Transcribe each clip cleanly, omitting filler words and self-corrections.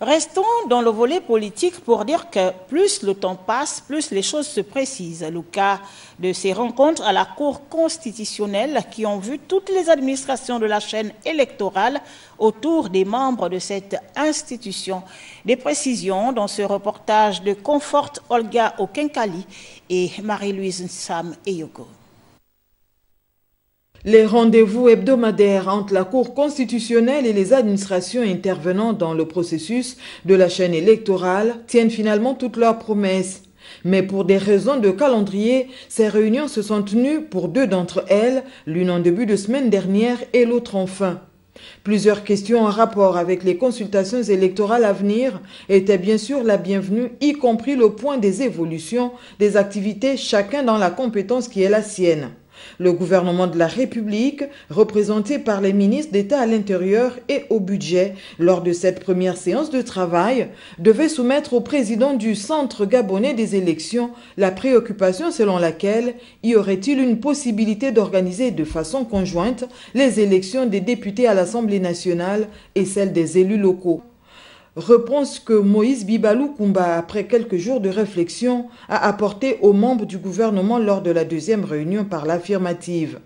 Restons dans le volet politique pour dire que plus le temps passe, plus les choses se précisent. Le cas de ces rencontres à la Cour constitutionnelle qui ont vu toutes les administrations de la chaîne électorale autour des membres de cette institution. Des précisions dans ce reportage de Comfort Olga Okenkali et Marie-Louise Sam Eyoko. Les rendez-vous hebdomadaires entre la Cour constitutionnelle et les administrations intervenant dans le processus de la chaîne électorale tiennent finalement toutes leurs promesses. Mais pour des raisons de calendrier, ces réunions se sont tenues pour deux d'entre elles, l'une en début de semaine dernière et l'autre en fin. Plusieurs questions en rapport avec les consultations électorales à venir étaient bien sûr la bienvenue, y compris le point des évolutions des activités, chacun dans la compétence qui est la sienne. Le gouvernement de la République, représenté par les ministres d'État à l'intérieur et au budget, lors de cette première séance de travail, devait soumettre au président du Centre gabonais des élections la préoccupation selon laquelle y aurait-il une possibilité d'organiser de façon conjointe les élections des députés à l'Assemblée nationale et celles des élus locaux. Réponse que Moïse Bibalou Koumba, après quelques jours de réflexion, a apporté aux membres du gouvernement lors de la deuxième réunion par l'affirmative.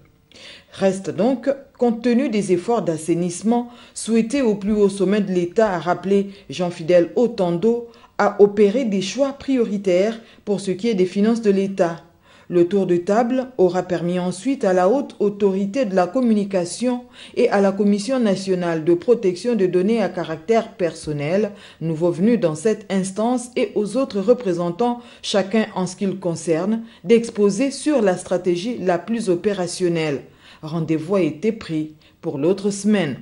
Reste donc, compte tenu des efforts d'assainissement souhaités au plus haut sommet de l'État, a rappelé Jean-Fidèle Otando, à opérer des choix prioritaires pour ce qui est des finances de l'État. Le tour de table aura permis ensuite à la haute autorité de la communication et à la Commission nationale de protection des données à caractère personnel, nouveau venu dans cette instance, et aux autres représentants, chacun en ce qui le concerne, d'exposer sur la stratégie la plus opérationnelle. Rendez-vous a été pris pour l'autre semaine.